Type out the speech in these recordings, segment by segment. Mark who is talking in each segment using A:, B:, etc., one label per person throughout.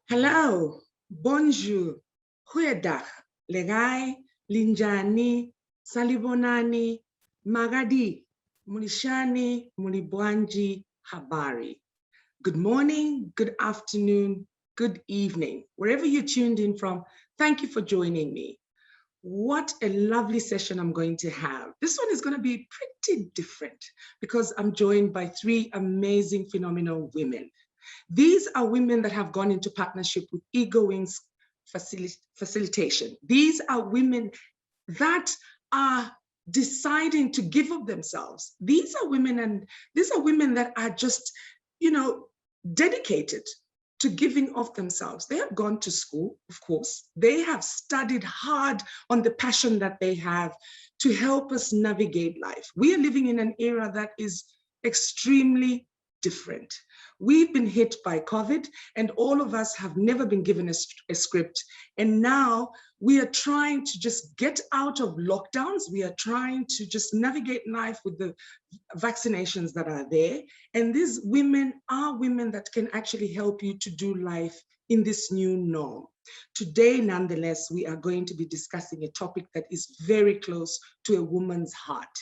A: Hello, bonjour, goeiedag, legai, linjani, salibonani, magadi, mulishani, mulibwanji, habari. Good morning, good afternoon, good evening. Wherever you tuned in from, thank you for joining me. What a lovely session I'm going to have. This one is going to be pretty different because I'm joined by three amazing, phenomenal women. These are women that have gone into partnership with Ego Wings Facilitation. These are women that are deciding to give up themselves. These are women that are just, dedicated to giving of themselves. They have gone to school, of course. They have studied hard on the passion that they have to help us navigate life. We are living in an era that is extremely different. We've been hit by COVID, and all of us have never been given a script. And now we are trying to just get out of lockdowns. We are trying to just navigate life with the vaccinations that are there. And these women are women that can actually help you to do life in this new norm. Today, nonetheless, we are going to be discussing a topic that is very close to a woman's heart.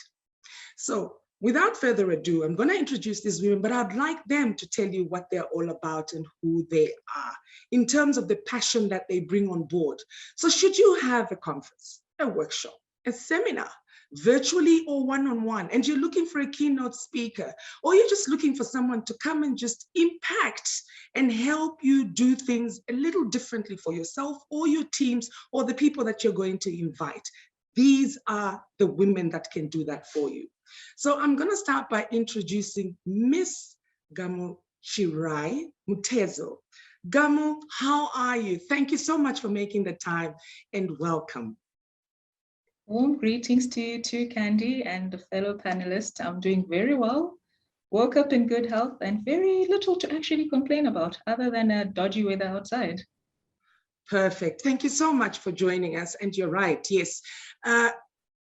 A: So, without further ado, I'm going to introduce these women, but I'd like them to tell you what they're all about and who they are in terms of the passion that they bring on board. So should you have a conference, a workshop, a seminar, virtually or one-on-one, and you're looking for a keynote speaker, or you're just looking for someone to come and just impact and help you do things a little differently for yourself or your teams or the people that you're going to invite, these are the women that can do that for you. So I'm going to start by introducing Miss Gamuchirai Mutezo. Gamu, how are you? Thank you so much for making the time and welcome.
B: Warm greetings to you too, Candy, and the fellow panelists. I'm doing very well. Woke up in good health and very little to actually complain about other than a dodgy weather outside.
A: Perfect. Thank you so much for joining us. And you're right, yes.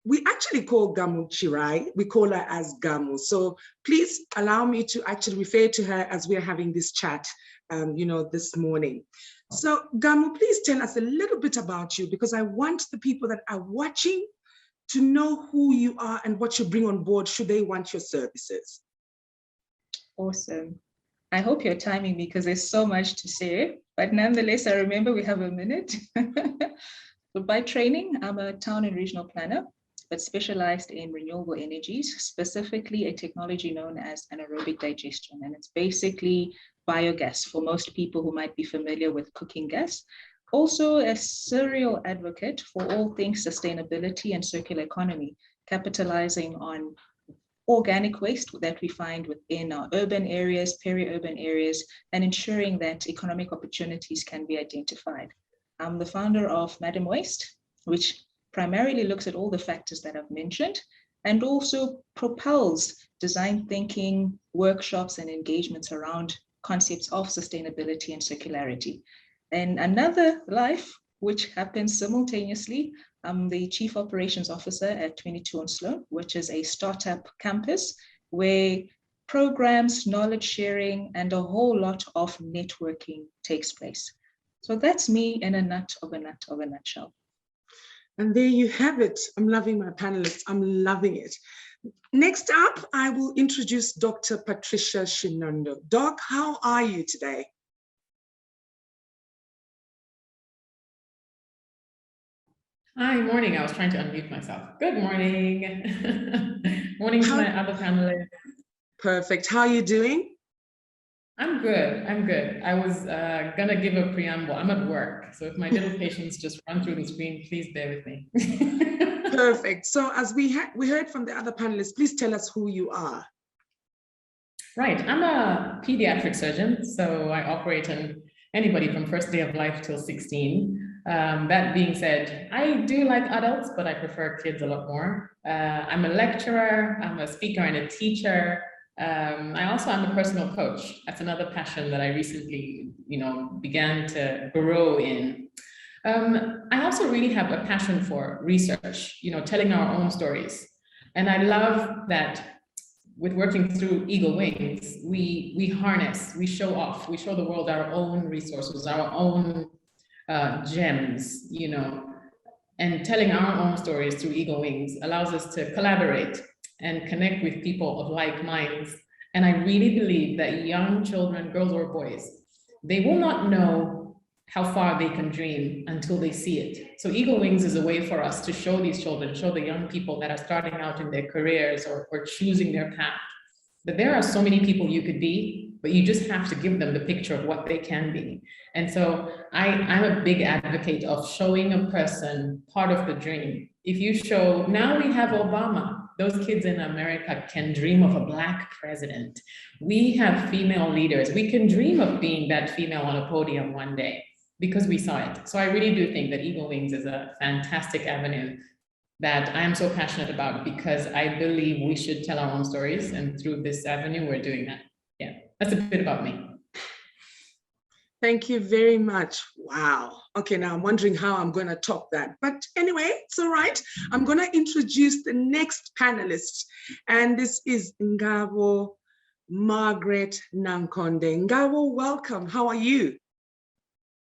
A: We actually call Gamuchirai, we call her as Gamu. So please allow me to actually refer to her as we're having this chat, this morning. So Gamu, please tell us a little bit about you, because I want the people that are watching to know who you are and what you bring on board should they want your services.
B: Awesome. I hope you're timing me because there's so much to say, but nonetheless, I remember we have a minute. So by training, I'm a town and regional planner, but specialized in renewable energies, specifically a technology known as anaerobic digestion. And it's basically biogas for most people who might be familiar with cooking gas. Also a serial advocate for all things sustainability and circular economy, capitalizing on organic waste that we find within our urban areas, peri-urban areas, and ensuring that economic opportunities can be identified. I'm the founder of Madam Waste, which primarily looks at all the factors that I've mentioned, and also propels design thinking, workshops, and engagements around concepts of sustainability and circularity. And another life, which happens simultaneously, I'm the Chief Operations Officer at 22 on Sloan, which is a startup campus where programs, knowledge sharing, and a whole lot of networking takes place. So that's me in a nutshell.
A: And there you have it. I'm loving my panelists. I'm loving it. Next up, I will introduce Dr. Patricia Shinondo. Doc, how are you today?
C: Hi, morning. I was trying to unmute myself. Good morning. Morning to my other panelists.
A: Perfect. How are you doing?
C: I'm good. I was gonna give a preamble. I'm at work, so if my little patients just run through the screen, please bear with me.
A: Perfect. So as we heard from the other panelists, please tell us who you are.
C: Right. I'm a pediatric surgeon, so I operate on anybody from first day of life till 16. That being said, I do like adults, but I prefer kids a lot more. I'm a lecturer, I'm a speaker and a teacher. I also am a personal coach. That's another passion that I recently, began to grow in. I also really have a passion for research, telling our own stories. And I love that with working through Eagle Wings, we harness, we show off, we show the world our own resources, our own gems, you know, and telling our own stories through Eagle Wings allows us to collaborate and connect with people of like minds. And I really believe that young children, girls or boys, they will not know how far they can dream until they see it. So Eagle Wings is a way for us to show these children, show the young people that are starting out in their careers or choosing their path, that there are so many people you could be, but you just have to give them the picture of what they can be. And so I'm a big advocate of showing a person part of the dream. If you show, now we have Obama, those kids in America can dream of a Black president. We have female leaders. We can dream of being that female on a podium one day because we saw it. So I really do think that Eagle Wings is a fantastic avenue that I am so passionate about because I believe we should tell our own stories. And through this avenue, we're doing that. Yeah, that's a bit about me.
A: Thank you very much. Wow. Okay, now I'm wondering how I'm going to top that. But anyway, it's all right. I'm going to introduce the next panelist. And this is Ngabo Margaret Nankonde. Ngabo, welcome. How are you?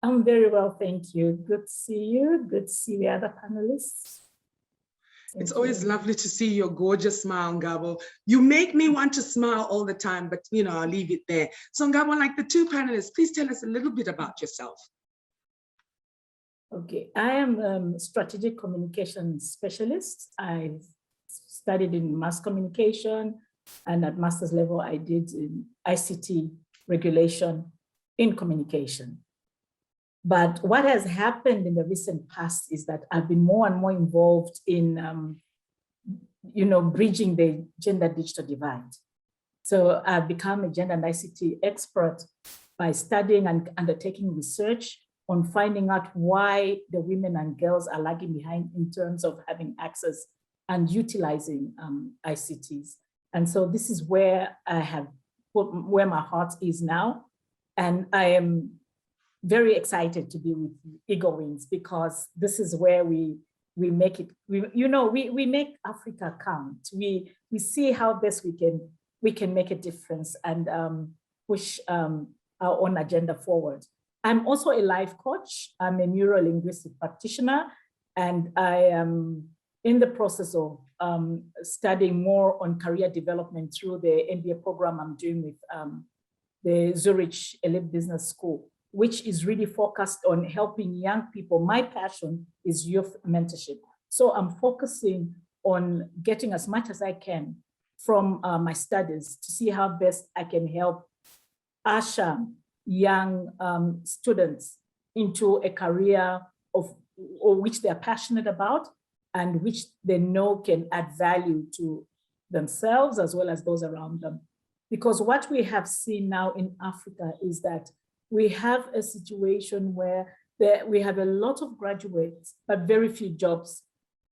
D: I'm very well, thank you. Good to see you. Good to see the other panelists.
A: It's always lovely to see your gorgeous smile, Ngabo. You make me want to smile all the time, but you know, I'll leave it there. So Ngabo, like the two panelists, please tell us a little bit about yourself.
D: Okay, I am a strategic communication specialist. I've studied in mass communication, and at master's level, I did in ICT regulation in communication. But what has happened in the recent past is that I've been more and more involved in, you know, bridging the gender digital divide. So I've become a gender and ICT expert by studying and undertaking research on finding out why the women and girls are lagging behind in terms of having access and utilizing ICTs. And so this is where I have put where my heart is now. And I am very excited to be with Eagle Wings because this is where we make it, we make Africa count. We see how best we can make a difference and push our own agenda forward. I'm also a life coach. I'm a neuro-linguistic practitioner, and I am in the process of studying more on career development through the MBA program I'm doing with the Zurich Elite Business School, which is really focused on helping young people. My passion is youth mentorship. So I'm focusing on getting as much as I can from my studies to see how best I can help usher young students into a career of which they're passionate about and which they know can add value to themselves as well as those around them. Because what we have seen now in Africa is that we have a situation where we have a lot of graduates, but very few jobs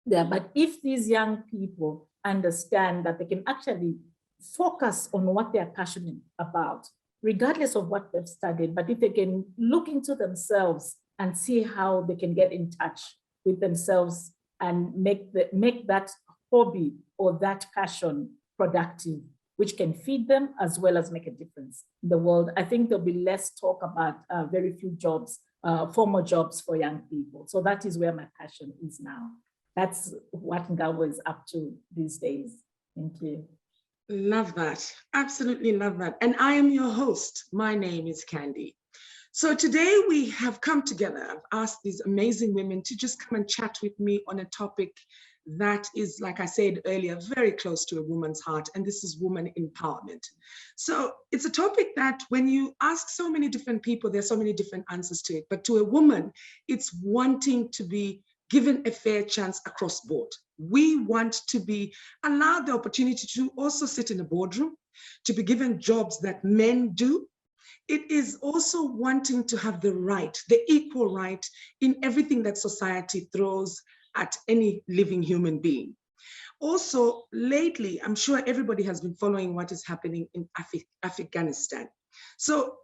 D: there. But if these young people understand that they can actually focus on what they're passionate about, regardless of what they've studied, but if they can look into themselves and see how they can get in touch with themselves and make that hobby or that passion productive, which can feed them as well as make a difference in the world, I think there'll be less talk about very few jobs, formal jobs for young people. So that is where my passion is now. That's what Ngabo is up to these days. Thank you.
A: Love that. Absolutely love that. And I am your host. My name is Candy. So today we have come together. I've asked these amazing women to just come and chat with me on a topic that is, like I said earlier, very close to a woman's heart, and this is woman empowerment. So it's a topic that when you ask so many different people, there's so many different answers to it, but to a woman, it's wanting to be given a fair chance across board. We want to be allowed the opportunity to also sit in a boardroom, to be given jobs that men do. It is also wanting to have the right, the equal right in everything that society throws at any living human being. Also, lately, I'm sure everybody has been following what is happening in Afghanistan. So,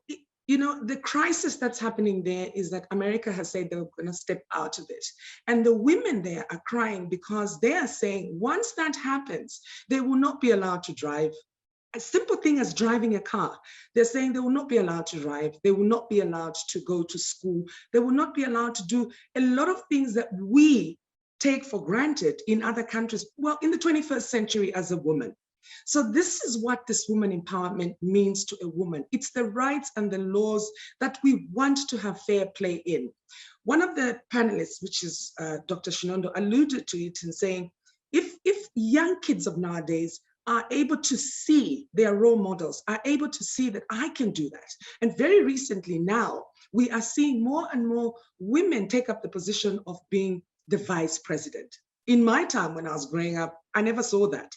A: you know, the crisis that's happening there is that America has said they're going to step out of it. And the women there are crying because they are saying once that happens, they will not be allowed to drive. a simple thing as driving a car. They're saying they will not be allowed to drive. They will not be allowed to go to school. They will not be allowed to do a lot of things that we take for granted in other countries, well, in the 21st century as a woman. So this is what this woman empowerment means to a woman. It's the rights and the laws that we want to have fair play in. One of the panelists, which is Dr. Shinondo, alluded to it in saying, if young kids of nowadays are able to see their role models, are able to see that I can do that. And very recently now, we are seeing more and more women take up the position of being the vice president. In my time when I was growing up, I never saw that.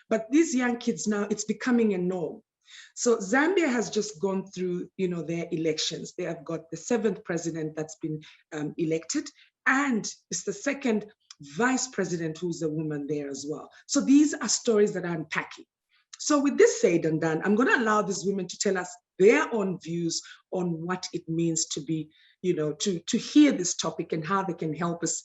A: But these young kids now, it's becoming a norm. So Zambia has just gone through, their elections. They have got the 7th president that's been elected, and it's the 2nd vice president who's a woman there as well. So these are stories that I'm unpacking. So with this said and done, I'm going to allow these women to tell us their own views on what it means to be, to hear this topic and how they can help us,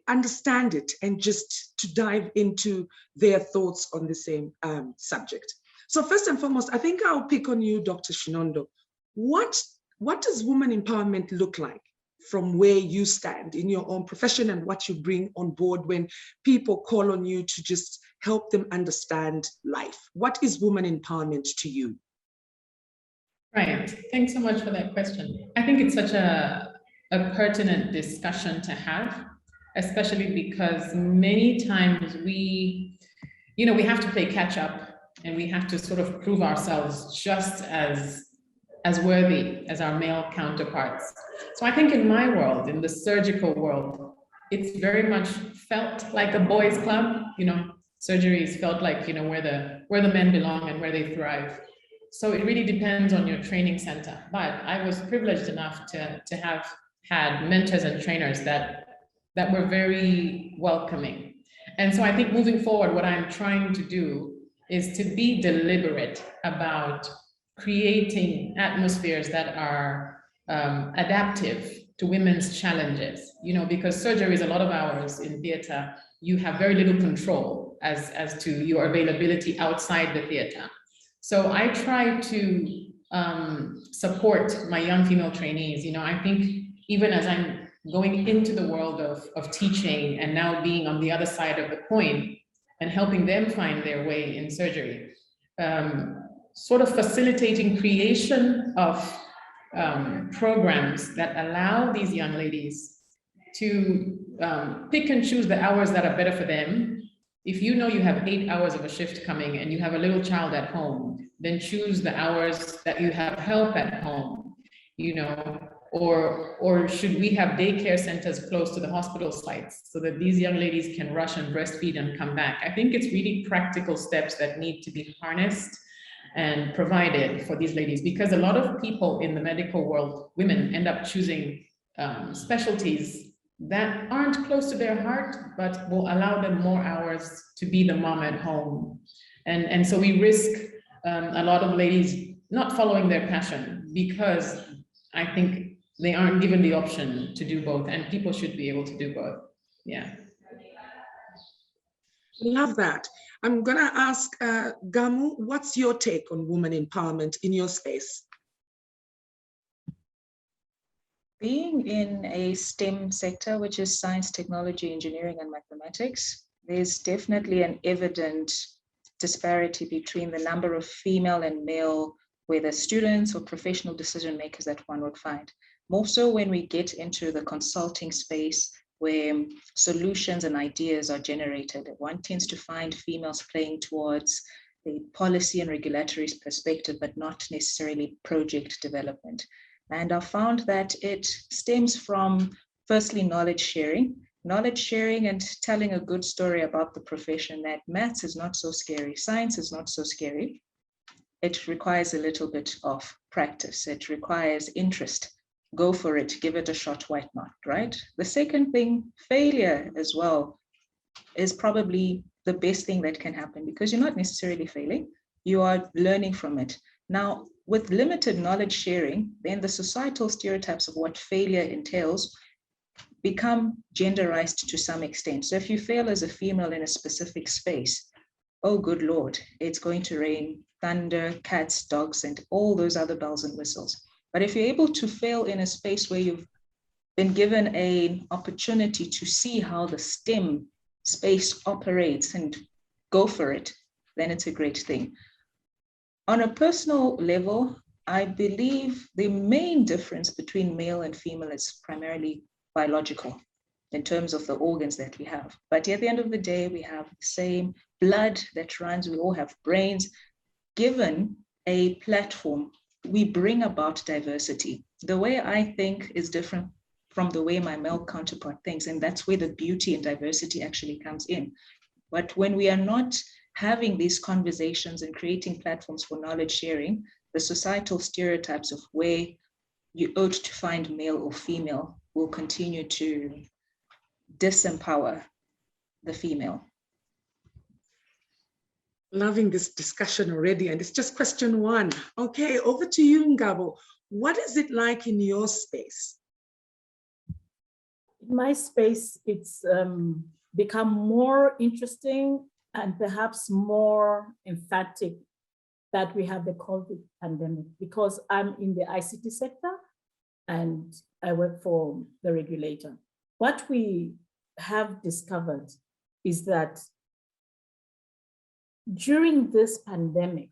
A: understand it and just to dive into their thoughts on the same subject. So first and foremost, I think I'll pick on you, Dr. Shinondo. What does woman empowerment look like from where you stand in your own profession and what you bring on board when people call on you to just help them understand life? What is woman empowerment to you?
C: Right. Thanks so much for that question. I think it's such a pertinent discussion to have, especially because many times we have to play catch up and we have to sort of prove ourselves just as worthy as our male counterparts. So I think in my world, in the surgical world, it's very much felt like a boys' club. Surgeries felt like, where the men belong and where they thrive. So it really depends on your training center. But I was privileged enough to have had mentors and trainers that were very welcoming. And so I think moving forward, what I'm trying to do is to be deliberate about creating atmospheres that are adaptive to women's challenges, because surgery is a lot of hours in theater. You have very little control as to your availability outside the theater. So I try to support my young female trainees. I think even as I'm going into the world of teaching and now being on the other side of the coin and helping them find their way in surgery, sort of facilitating creation of programs that allow these young ladies to pick and choose the hours that are better for them. If you know you have 8 hours of a shift coming and you have a little child at home, then choose the hours that you have help at home, or should we have daycare centers close to the hospital sites so that these young ladies can rush and breastfeed and come back? I think it's really practical steps that need to be harnessed and provided for these ladies, because a lot of people in the medical world, women, end up choosing specialties that aren't close to their heart, but will allow them more hours to be the mom at home. And so we risk a lot of ladies not following their passion, because I think they aren't given the option to do both, and people should be able to do both. Yeah.
A: Love that. I'm gonna ask Gamu, what's your take on women empowerment in your space?
B: Being in a STEM sector, which is science, technology, engineering, and mathematics, there's definitely an evident disparity between the number of female and male, whether students or professional decision makers, that one would find. More so when we get into the consulting space, where solutions and ideas are generated, one tends to find females playing towards the policy and regulatory perspective, but not necessarily project development. And I found that it stems from, firstly, knowledge sharing and telling a good story about the profession, that maths is not so scary, science is not so scary. It requires a little bit of practice. It requires interest. Go for it, give it a shot, why not, right? The second thing, failure as well, is probably the best thing that can happen, because you're not necessarily failing, you are learning from it. Now, with limited knowledge sharing, then the societal stereotypes of what failure entails become genderized to some extent. So if you fail as a female in a specific space, oh, good Lord, it's going to rain thunder, cats, dogs, and all those other bells and whistles. But if you're able to fail in a space where you've been given an opportunity to see how the STEM space operates and go for it, then it's a great thing. On a personal level, I believe the main difference between male and female is primarily biological in terms of the organs that we have. But at the end of the day, we have the same blood that runs, we all have brains. Given a platform, we bring about diversity. The way I think is different from the way my male counterpart thinks, and that's where the beauty and diversity actually comes in. But when we are not having these conversations and creating platforms for knowledge sharing, the societal stereotypes of where you ought to find male or female will continue to disempower the female.
A: Loving this discussion already, and it's just question one. Okay, over to you, Ngabo. What is it like in your space?
D: In my space, it's become more interesting and perhaps more emphatic that we have the COVID pandemic, because I'm in the ICT sector and I work for the regulator. What we have discovered is that during this pandemic,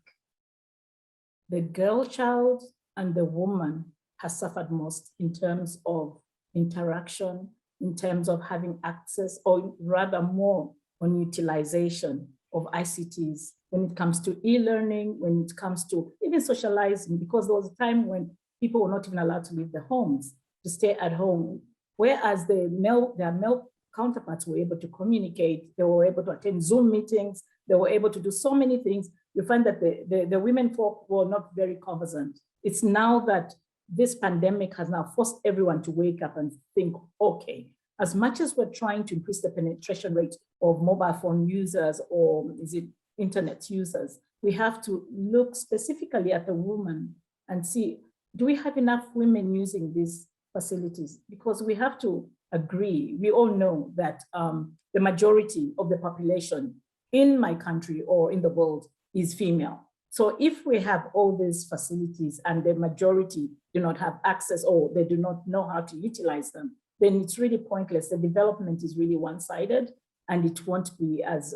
D: the girl child and the woman has suffered most in terms of interaction, in terms of having access, or rather more on utilization of ICTs when it comes to e-learning, when it comes to even socializing, because there was a time when people were not even allowed to leave their homes, to stay at home, whereas their male counterparts were able to communicate, they were able to attend Zoom meetings, they were able to do so many things. You find that the women folk were not very cognizant. It's now that this pandemic has now forced everyone to wake up and think, okay, as much as we're trying to increase the penetration rate of mobile phone users or is it internet users, we have to look specifically at the woman and see, do we have enough women using these facilities? Because we have to agree, we all know that the majority of the population in my country or in the world is female. So if we have all these facilities and the majority do not have access or they do not know how to utilize them, then it's really pointless. The development is really one-sided and it won't be as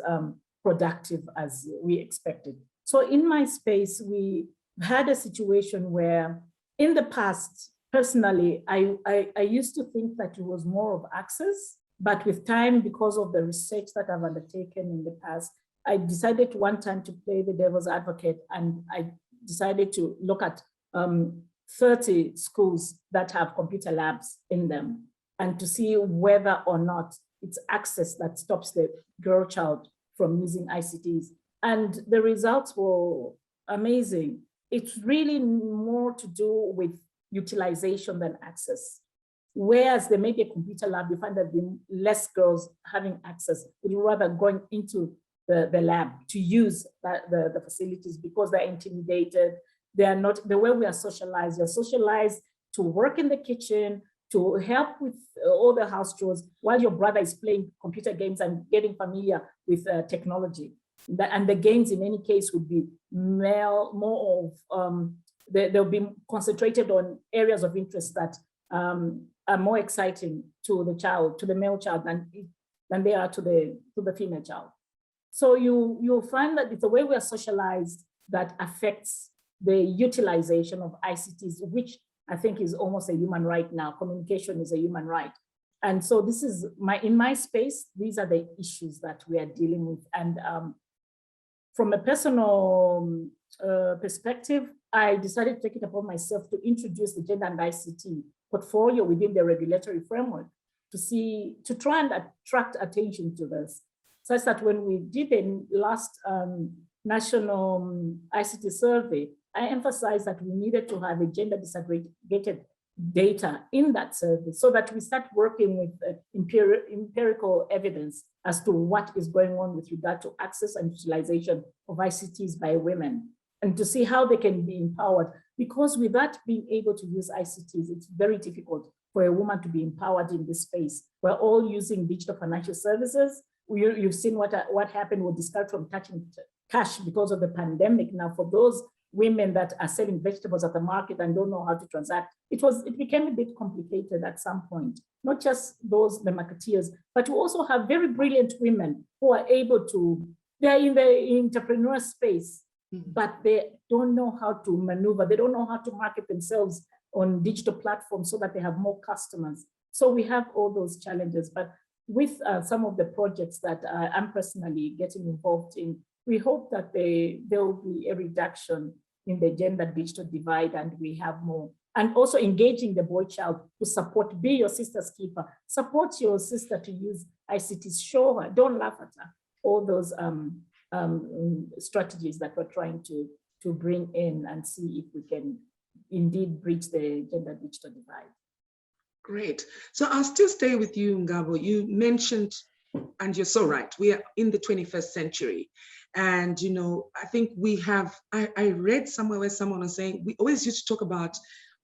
D: productive as we expected. So in my space, we had a situation where in the past, personally, I used to think that it was more of access, but with time, because of the research that I've undertaken in the past, I decided one time to play the devil's advocate, and I decided to look at 30 schools that have computer labs in them and to see whether or not it's access that stops the girl child from using ICTs. And the results were amazing. It's really more to do with utilization than access. Whereas there may be a computer lab, you find that the less girls having access, but rather going into the lab to use the facilities because they're intimidated. They are not, the way we are socialized, you're socialized to work in the kitchen, to help with all the house chores while your brother is playing computer games and getting familiar with technology. And the games in any case would be male, more of, they'll be concentrated on areas of interest that are more exciting to the child, to the male child than they are to the female child. So you'll find that it's the way we are socialized that affects the utilization of ICTs, which I think is almost a human right now. Communication is a human right. And so this is in my space, these are the issues that we are dealing with. And from a personal perspective, I decided to take it upon myself to introduce the gender and ICT portfolio within the regulatory framework to try and attract attention to this. Such that when we did the last national ICT survey, I emphasized that we needed to have a gender disaggregated data in that survey so that we start working with empirical evidence as to what is going on with regard to access and utilization of ICTs by women, and to see how they can be empowered. Because without being able to use ICTs, it's very difficult for a woman to be empowered in this space. We're all using digital financial services. you've seen what happened with discard from touching cash because of the pandemic. Now, for those women that are selling vegetables at the market and don't know how to transact, it became a bit complicated at some point. Not just the marketeers, but we also have very brilliant women who are able to, they're in the entrepreneur space, but they don't know how to maneuver. They don't know how to market themselves on digital platforms so that they have more customers. So we have all those challenges, but with some of the projects that I'm personally getting involved in, we hope that there will be a reduction in the gender digital divide, and we have more. And also engaging the boy child to support, be your sister's keeper, support your sister to use ICTs, show her, don't laugh at her. All those strategies that we're trying to bring in and see if we can indeed bridge the gender digital divide.
A: Great. So I'll still stay with you, Ngabo. You mentioned, and you're so right, we are in the 21st century. And, you know, I think we have, I read somewhere where someone was saying, we always used to talk about,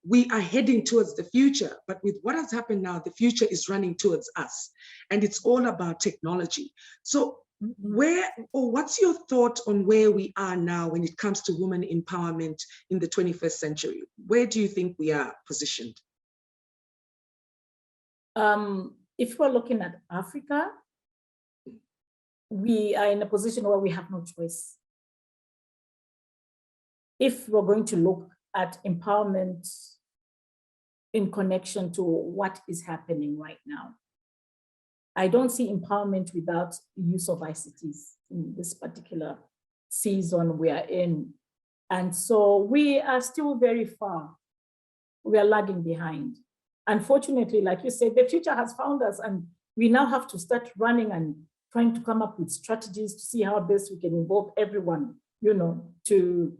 A: we are heading towards the future, but with what has happened now, the future is running towards us. And it's all about technology. So what's your thought on where we are now when it comes to women empowerment in the 21st century? Where do you think we are positioned?
D: If we're looking at Africa, we are in a position where we have no choice. If we're going to look at empowerment in connection to what is happening right now, I don't see empowerment without use of ICTs in this particular season we are in. And so we are still very far. We are lagging behind. Unfortunately, like you said, the future has found us, and we now have to start running and trying to come up with strategies to see how best we can involve everyone, you know, to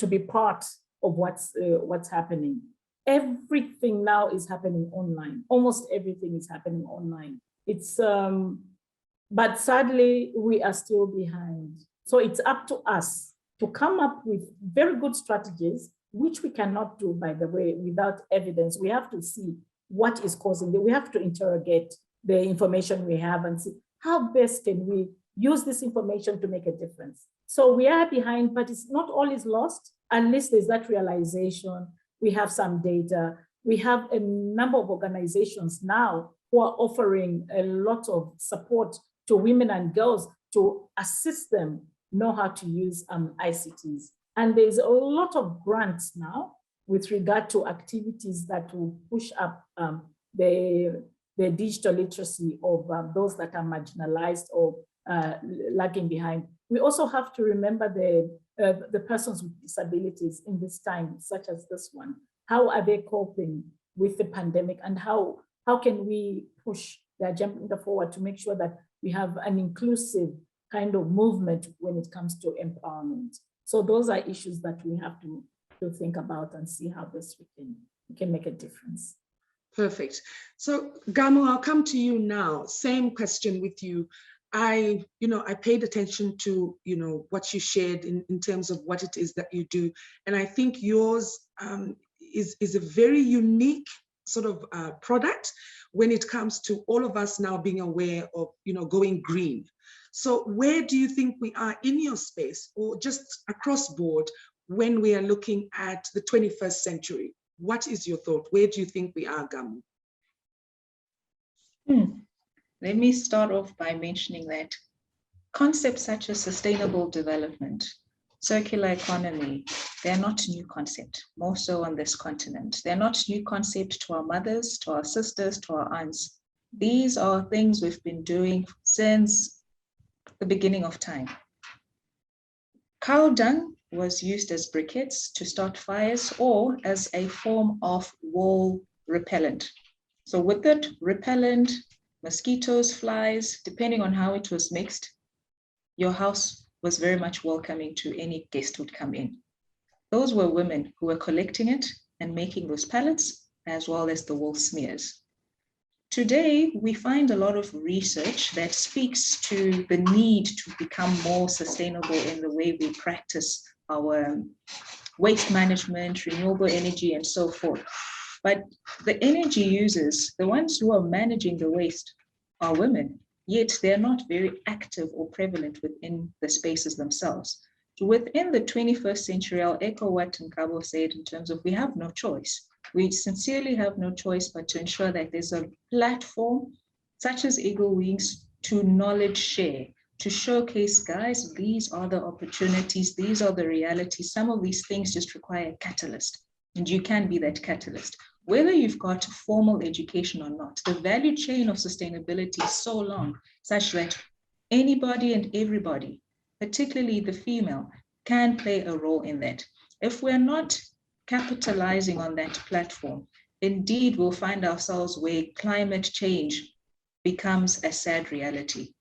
D: be part of what's happening. Everything now is happening online. Almost everything is happening online. It's but sadly we are still behind. So it's up to us to come up with very good strategies, which we cannot do, by the way, without evidence. We have to see what is causing it. We have to interrogate the information we have and see how best can we use this information to make a difference. So we are behind, but it's not all is lost unless there's that realization. We have some data. We have a number of organizations now who are offering a lot of support to women and girls to assist them know how to use ICTs. And there's a lot of grants now with regard to activities that will push up the digital literacy of those that are marginalized or lagging behind. We also have to remember the persons with disabilities in this time, such as this one. How are they coping with the pandemic, and how can we push the agenda forward to make sure that we have an inclusive kind of movement when it comes to empowerment? So those are issues that we have to think about and see how best we can make a difference.
A: Perfect. So Gamu, I'll come to you now. Same question with you. I paid attention to, what you shared in terms of what it is that you do. And I think yours is a very unique sort of product when it comes to all of us now being aware of, going green. So where do you think we are in your space, or just across board, when we are looking at the 21st century? What is your thought? Where do you think we are, Gamu?
B: Let me start off by mentioning that concepts such as sustainable development, circular economy, they're not new concept, more so on this continent. They're not new concept to our mothers, to our sisters, to our aunts. These are things we've been doing since the beginning of time. Cow dung was used as briquettes to start fires or as a form of wall repellent. So with it, repellent, mosquitoes, flies, depending on how it was mixed, your house was very much welcoming to any guest who'd come in. Those were women who were collecting it and making those pellets, as well as the wool smears. Today, we find a lot of research that speaks to the need to become more sustainable in the way we practice our waste management, renewable energy, and so forth. But the energy users, the ones who are managing the waste, are women. yet they're not very active or prevalent within the spaces themselves. So within the 21st century, I'll echo what Ngabo said in terms of we have no choice. We sincerely have no choice but to ensure that there's a platform such as Eagle Wings to knowledge share, to showcase, guys, these are the opportunities, these are the realities. Some of these things just require a catalyst, and you can be that catalyst. Whether you've got formal education or not, the value chain of sustainability is so long, such that anybody and everybody, particularly the female, can play a role in that. If we're not capitalizing on that platform, indeed we'll find ourselves where climate change becomes a sad reality.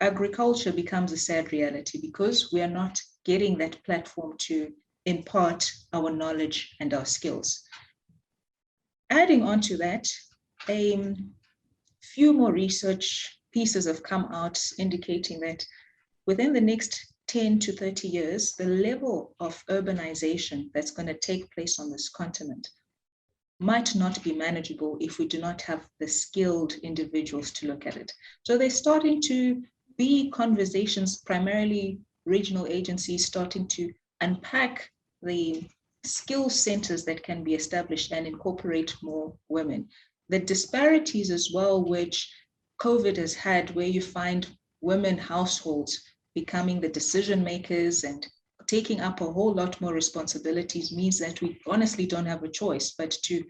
B: Agriculture becomes a sad reality because we are not getting that platform to impart our knowledge and our skills. Adding on to that, a few more research pieces have come out indicating that within the next 10 to 30 years, the level of urbanization that's going to take place on this continent might not be manageable if we do not have the skilled individuals to look at it. So they're starting to be conversations, primarily regional agencies starting to unpack the skill centers that can be established and incorporate more women. The disparities as well, which COVID has had, where you find women households becoming the decision makers and taking up a whole lot more responsibilities, means that we honestly don't have a choice but to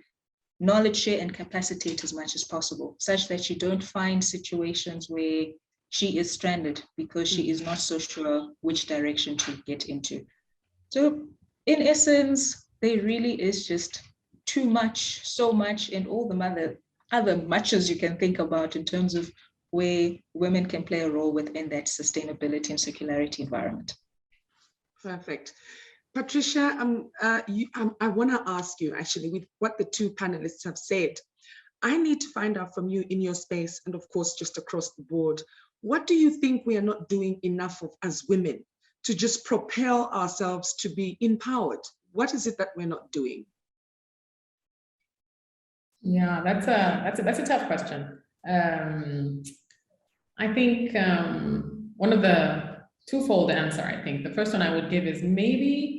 B: knowledge share and capacitate as much as possible, such that you don't find situations where she is stranded because she is not so sure which direction to get into. So in essence, there really is just too much, so much, and all the other muches you can think about in terms of where women can play a role within that sustainability and circularity environment.
A: Perfect. Patricia, I want to ask you, actually, with what the two panelists have said, I need to find out from you in your space, and of course, just across the board, what do you think we are not doing enough of as women to just propel ourselves to be empowered? What is it that we're not doing?
C: Yeah, that's a tough question. I think one of the twofold answer, I think the first one I would give is maybe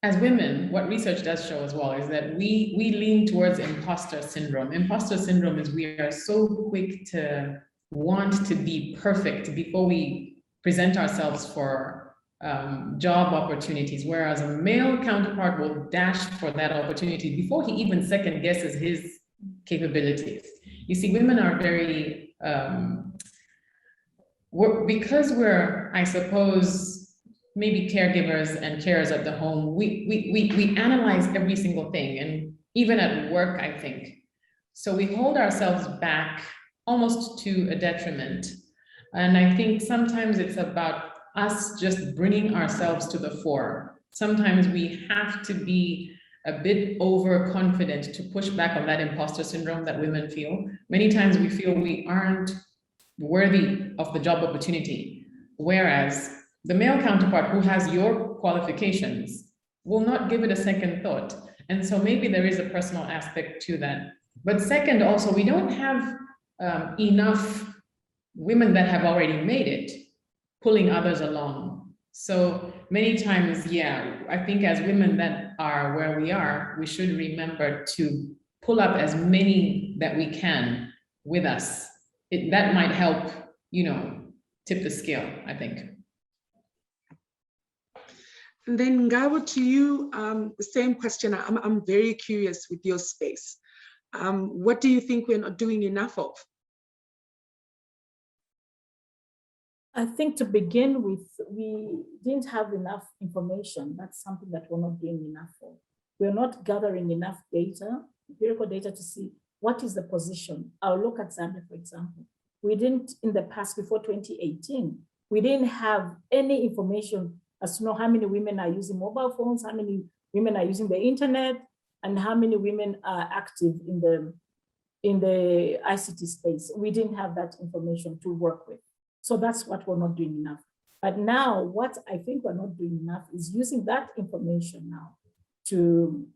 C: as women, what research does show as well is that we lean towards imposter syndrome. Imposter syndrome is we are so quick to want to be perfect before we present ourselves for job opportunities, whereas a male counterpart will dash for that opportunity before he even second guesses his capabilities. You see, women are very, because we're, I suppose, maybe caregivers and carers at the home, we analyze every single thing, and even at work, I think. So we hold ourselves back almost to a detriment. And I think sometimes it's about us just bringing ourselves to the fore. Sometimes we have to be a bit overconfident to push back on that imposter syndrome that women feel. Many times we feel we aren't worthy of the job opportunity, whereas the male counterpart who has your qualifications will not give it a second thought. And so maybe there is a personal aspect to that. But second, also, we don't have enough women that have already made it, pulling others along. So many times, yeah, I think as women that are where we are, we should remember to pull up as many that we can with us. That might help, tip the scale, I think.
A: And then Ngabo, to you, the same question. I'm very curious with your space. What do you think we're not doing enough of?
D: I think to begin with, we didn't have enough information. That's something that we're not doing enough for. We're not gathering enough data, empirical data, to see what is the position. I'll look at Zambia, for example. We didn't, in the past, before 2018, we didn't have any information as to know how many women are using mobile phones, how many women are using the internet, and how many women are active in the ICT space. We didn't have that information to work with. So that's what we're not doing enough. But now what I think we're not doing enough is using that information now to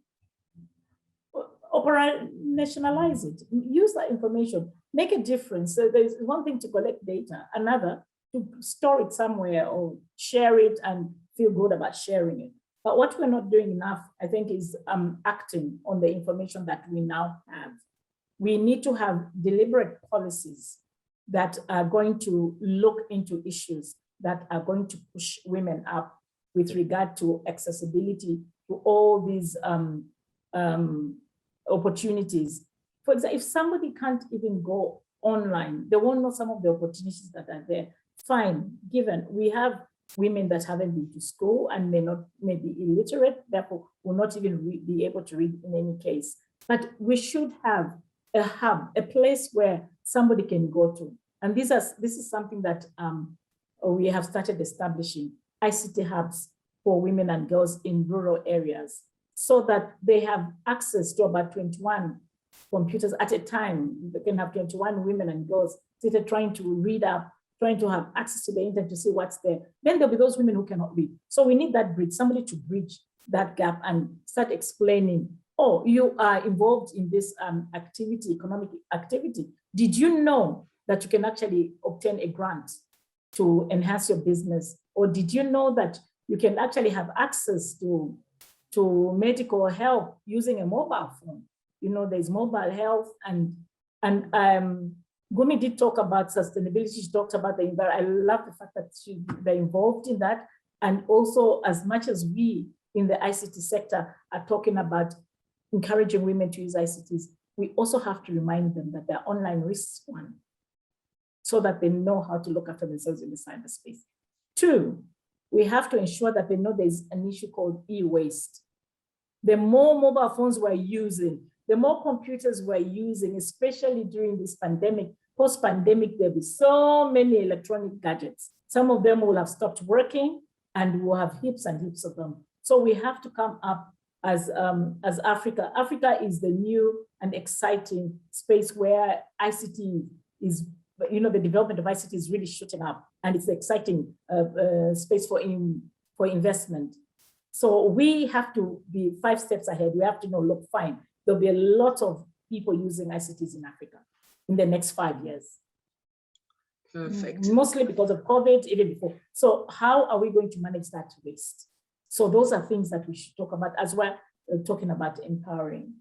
D: operationalize it, use that information, make a difference. So there's one thing to collect data, another to store it somewhere or share it and feel good about sharing it. But what we're not doing enough, I think, is acting on the information that we now have. We need to have deliberate policies that are going to look into issues that are going to push women up with regard to accessibility to all these opportunities. For example, if somebody can't even go online, they won't know some of the opportunities that are there. Fine, given we have women that haven't been to school and may be illiterate, therefore will not even be able to read in any case. But we should have a hub, a place where somebody can go to. And this is something that we have started establishing, ICT hubs for women and girls in rural areas, so that they have access to about 21 computers at a time. They can have 21 women and girls sitting trying to read up, trying to have access to the internet to see what's there. Then there'll be those women who cannot read. So we need that bridge, somebody to bridge that gap and start explaining, oh, you are involved in this activity, economic activity. Did you know that you can actually obtain a grant to enhance your business? Or did you know that you can actually have access to medical help using a mobile phone? You know, there's mobile health, and Gumi did talk about sustainability. She talked about the environment. I love the fact that they're involved in that. And also, as much as we in the ICT sector are talking about encouraging women to use ICTs, we also have to remind them that there are online risks, one, so that they know how to look after themselves in the cyberspace. Two, we have to ensure that they know there's an issue called e-waste. The more mobile phones we're using, the more computers we're using, especially during this pandemic, post-pandemic, there'll be so many electronic gadgets. Some of them will have stopped working and we'll have heaps and heaps of them. So we have to come up as Africa. Africa is the new and exciting space where ICT is, you know, the development of ICT is really shooting up, and it's an exciting space for investment. So we have to be 5 steps ahead. We have to know, look, fine, there'll be a lot of people using ICTs in Africa in the next 5 years.
A: Perfect.
D: Mostly because of COVID, even before. So how are we going to manage that waste? So those are things that we should talk about as well, talking about empowering.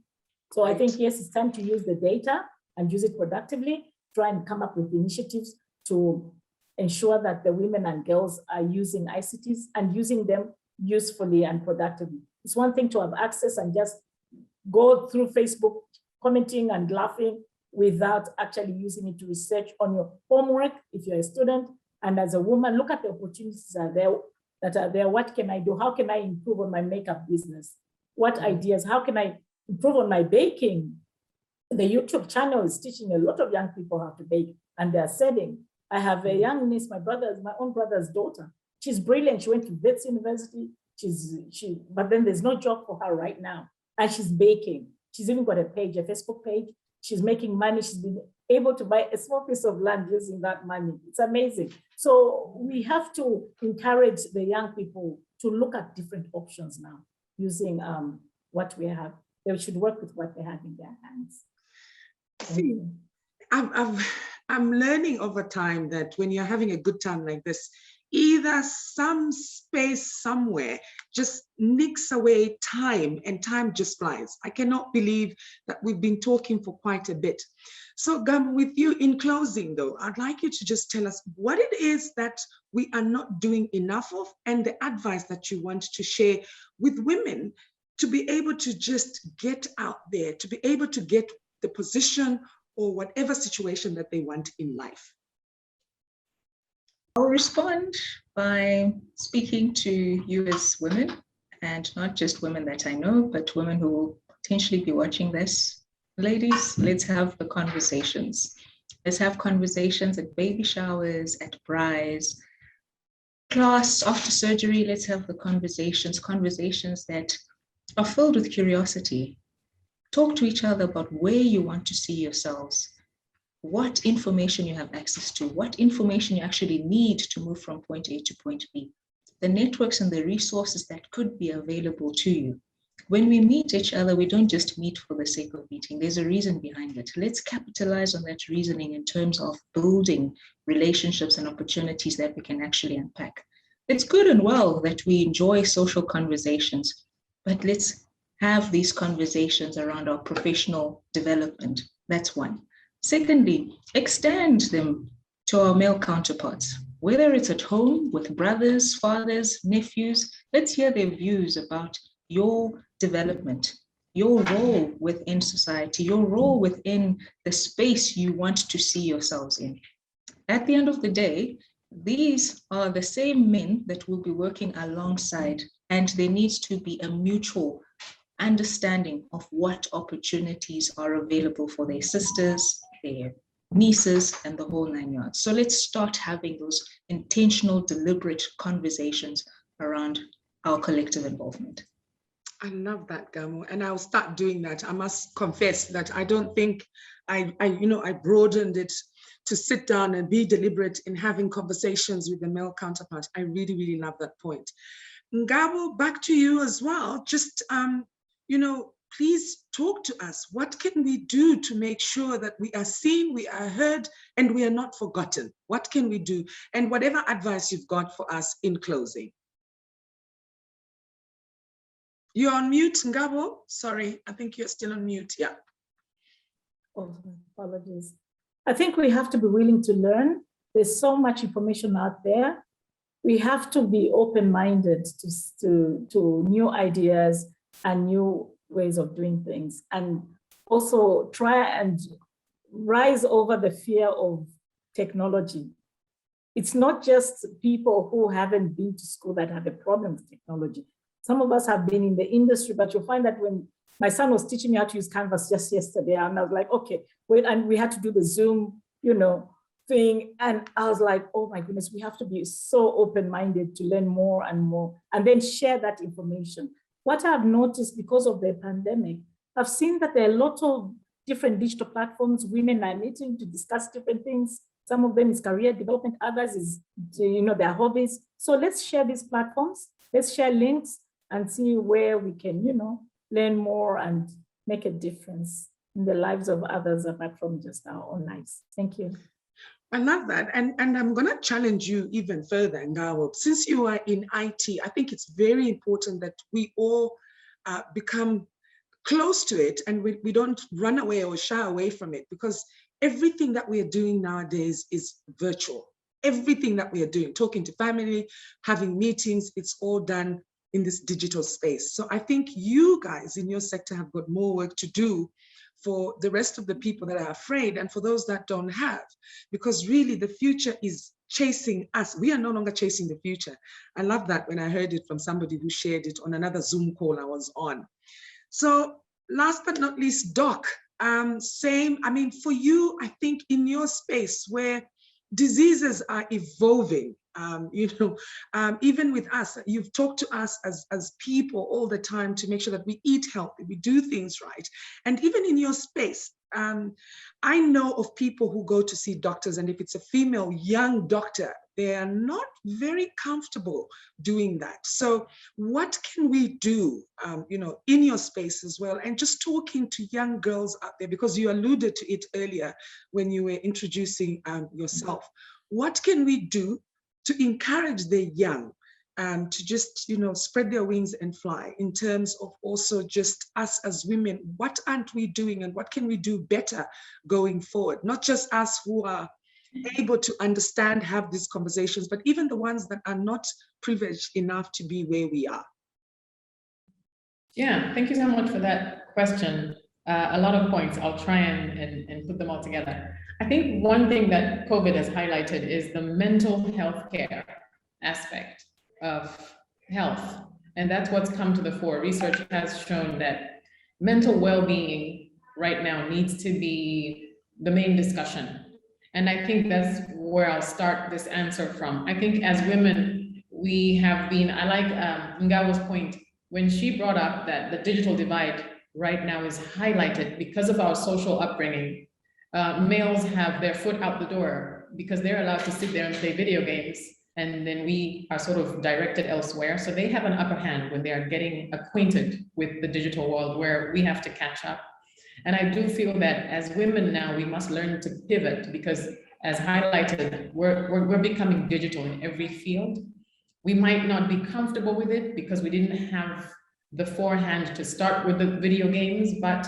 D: So right. I think, yes, it's time to use the data and use it productively, try and come up with initiatives to ensure that the women and girls are using ICTs and using them usefully and productively. It's one thing to have access and just go through Facebook commenting and laughing without actually using it to research on your homework if you're a student. And as a woman, look at the opportunities that are there. What can I do? How can I improve on my makeup business? What ideas? How can I improve on my baking? The YouTube channel is teaching a lot of young people how to bake, and they're selling. I have a young niece, my own brother's daughter. She's brilliant. She went to Wits University. But then there's no job for her right now. And she's baking. She's even got a page, a Facebook page. She's making money. She's been able to buy a small piece of land using that money. It's amazing. So we have to encourage the young people to look at different options now using what we have. They should work with what they have in their hands.
A: See, I'm learning over time that when you're having a good time like this, either some space somewhere just nicks away time, and time just flies. I cannot believe that we've been talking for quite a bit. So Gam, with you in closing though, I'd like you to just tell us what it is that we are not doing enough of, and the advice that you want to share with women to be able to just get out there, to be able to get the position or whatever situation that they want in life.
B: I'll respond by speaking to you as women, and not just women that I know, but women who will potentially be watching this. Ladies, let's have the conversations. Let's have conversations at baby showers, at brides, class, after surgery. Let's have the conversations that are filled with curiosity. Talk to each other about where you want to see yourselves, what information you have access to, what information you actually need to move from point A to point B, the networks and the resources that could be available to you. when we meet each other, we don't just meet for the sake of meeting. There's a reason behind it. Let's capitalize on that reasoning in terms of building relationships and opportunities that we can actually unpack. It's good and well that we enjoy social conversations, but let's have these conversations around our professional development. That's one. Secondly, extend them to our male counterparts, whether it's at home with brothers, fathers, nephews. Let's hear their views about your development, your role within society, your role within the space you want to see yourselves in. At the end of the day, these are the same men that will be working alongside, and there needs to be a mutual understanding of what opportunities are available for their sisters, their nieces, and the whole 9 yards. So let's start having those intentional, deliberate conversations around our collective involvement.
A: I love that, Gamu, and I'll start doing that. I must confess that I don't think I broadened it to sit down and be deliberate in having conversations with the male counterpart. I really, really love that point. Ngabo, back to you as well. Just, please talk to us. What can we do to make sure that we are seen, we are heard, and we are not forgotten? What can we do? And whatever advice you've got for us in closing. You're on mute, Ngabo. Sorry, I think you're still on mute. Yeah.
D: Oh, apologies. I think we have to be willing to learn. There's so much information out there. We have to be open-minded to new ideas and new ways of doing things, and also try and rise over the fear of technology. It's not just people who haven't been to school that have a problem with technology. Some of us have been in the industry, but you'll find that when my son was teaching me how to use Canvas just yesterday, and I was like, okay, wait, and we had to do the Zoom, thing. And I was like, oh my goodness, we have to be so open-minded to learn more and more, and then share that information. What I've noticed because of the pandemic, I've seen that there are a lot of different digital platforms. Women are meeting to discuss different things. Some of them is career development, others is, their hobbies. So let's share these platforms. Let's share links and see where we can, learn more and make a difference in the lives of others apart from just our own lives. Thank you.
A: I love that. And I'm going to challenge you even further, Ngabo. Since you are in IT, I think it's very important that we all become close to it, and we don't run away or shy away from it, because everything that we are doing nowadays is virtual. Everything that we are doing, talking to family, having meetings, it's all done in this digital space. So I think you guys in your sector have got more work to do for the rest of the people that are afraid, and for those that don't have, because really the future is chasing us. We are no longer chasing the future. I love that when I heard it from somebody who shared it on another Zoom call I was on. So last but not least, Doc, same, for you, I think in your space where diseases are evolving, even with us, you've talked to us as people all the time to make sure that we eat healthy, we do things right. And even in your space, I know of people who go to see doctors, and if it's a female young doctor, they are not very comfortable doing that. So what can we do, in your space as well? And just talking to young girls out there, because you alluded to it earlier when you were introducing yourself. What can we do to encourage the young to just, spread their wings and fly, in terms of also just us as women? What aren't we doing, and what can we do better going forward? Not just us who are able to understand, have these conversations, but even the ones that are not privileged enough to be where we are.
C: Yeah, thank you so much for that question. A lot of points. I'll try and put them all together. I think one thing that COVID has highlighted is the mental health care aspect of health. And that's what's come to the fore. Research has shown that mental well-being right now needs to be the main discussion. And I think that's where I'll start this answer from. I think as women, we have been, I like Ngabo's point, when she brought up that the digital divide right now is highlighted because of our social upbringing. Males have their foot out the door because they're allowed to sit there and play video games. and then we are sort of directed elsewhere. So they have an upper hand when they are getting acquainted with the digital world, where we have to catch up. And I do feel that as women now, we must learn to pivot, because as highlighted, we're becoming digital in every field. We might not be comfortable with it because we didn't have the forehand to start with the video games, but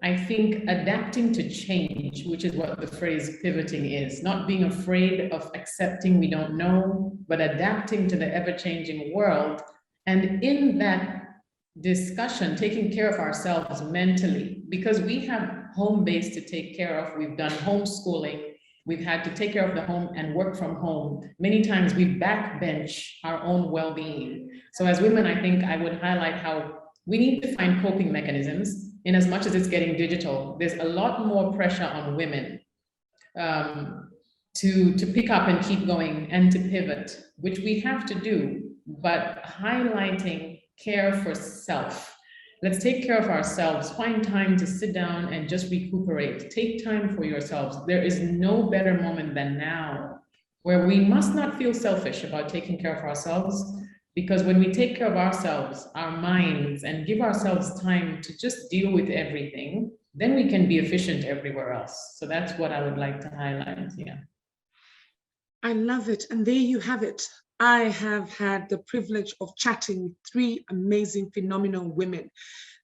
C: I think adapting to change, which is what the phrase pivoting is, not being afraid of accepting we don't know, but adapting to the ever-changing world. And in that discussion, taking care of ourselves mentally, because we have home base to take care of. We've done homeschooling. We've had to take care of the home and work from home. Many times we backbench our own well-being. So as women, I think I would highlight how we need to find coping mechanisms. In as much as it's getting digital, there's a lot more pressure on women to pick up and keep going and to pivot, which we have to do, but highlighting care for self. Let's take care of ourselves, find time to sit down and just recuperate. Take time for yourselves. There is no better moment than now, where we must not feel selfish about taking care of ourselves, because when we take care of ourselves, our minds, and give ourselves time to just deal with everything, then we can be efficient everywhere else. So that's what I would like to highlight. Yeah.
A: I love it. And there you have it. I have had the privilege of chatting with 3 amazing, phenomenal women.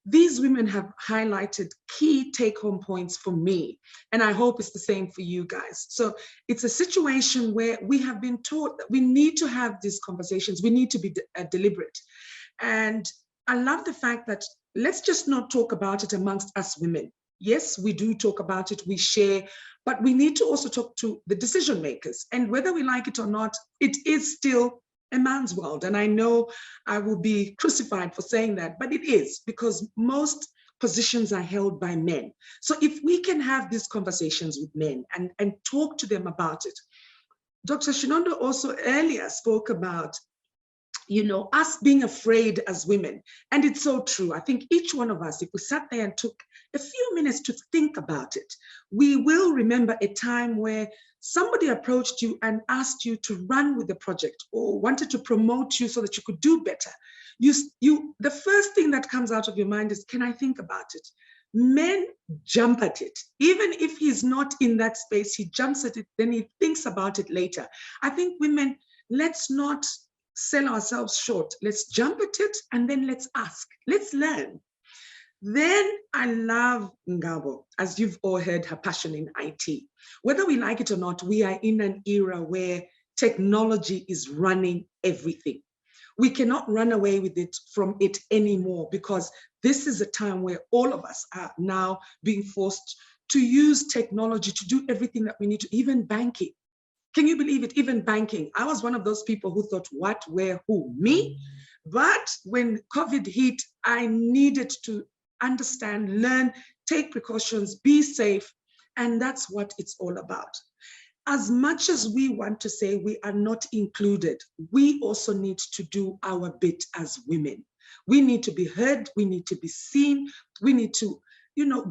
A: These women have highlighted key take-home points for me, and I hope it's the same for you guys. So it's a situation where we have been taught that we need to have these conversations. We need to be deliberate. And I love the fact that let's just not talk about it amongst us women. Yes, we do talk about it, we share, but we need to also talk to the decision makers. And whether we like it or not, it is still a man's world. And I know I will be crucified for saying that, but it is, because most positions are held by men. So if we can have these conversations with men and talk to them about it. Dr. Shinondo also earlier spoke about, you know, us being afraid as women. And it's so true. I think each one of us, if we sat there and took a few minutes to think about it, we will remember a time where somebody approached you and asked you to run with the project or wanted to promote you so that you could do better. The first thing that comes out of your mind is, can I think about it? Men jump at it. Even if he's not in that space, he jumps at it, then he thinks about it later. I think women, let's not sell ourselves short. Let's jump at it and then let's ask, let's learn. Then I love Ngabo, as you've all heard her passion in IT. Whether we like it or not, we are in an era where technology is running everything. We cannot run away with it from it anymore, because this is a time where all of us are now being forced to use technology to do everything that we need to, even banking. Can you believe it? Even banking. I was one of those people who thought, what, where, who, me? But when COVID hit, I needed to understand, learn, take precautions, be safe. And that's what it's all about. As much as we want to say we are not included, we also need to do our bit as women. We need to be heard, we need to be seen, we need to,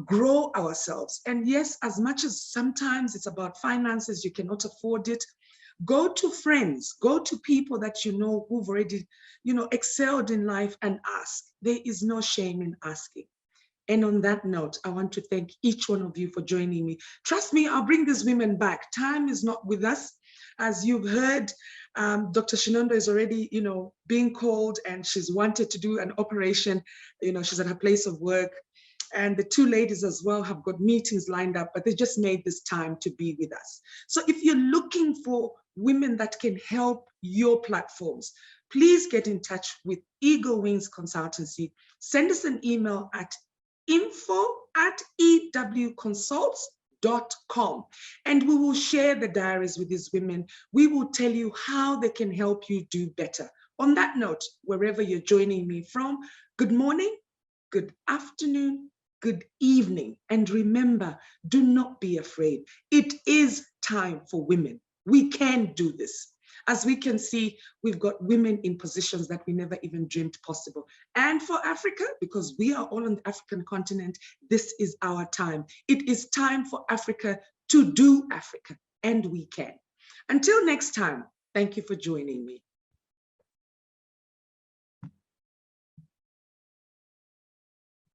A: grow ourselves. And yes, as much as sometimes it's about finances, you cannot afford it, go to friends, go to people that you know who've already, excelled in life and ask. There is no shame in asking. And on that note, I want to thank each one of you for joining me. Trust me, I'll bring these women back. Time is not with us. As you've heard, Dr. Shinondo is already, being called, and she's wanted to do an operation. She's at her place of work. And the 2 ladies as well have got meetings lined up, but they just made this time to be with us. So if you're looking for women that can help your platforms, please get in touch with Eagle Wings Consultancy. Send us an email at info@ewconsults.com, and we will share the diaries with these women. We will tell you how they can help you do better. On that note, wherever you're joining me from, good morning, good afternoon, good evening. And remember, do not be afraid. It is time for women. We can do this. As we can see, we've got women in positions that we never even dreamed possible. And for Africa, because we are all on the African continent, this is our time. It is time for Africa to do Africa, and we can. Until next time, Thank you for joining me.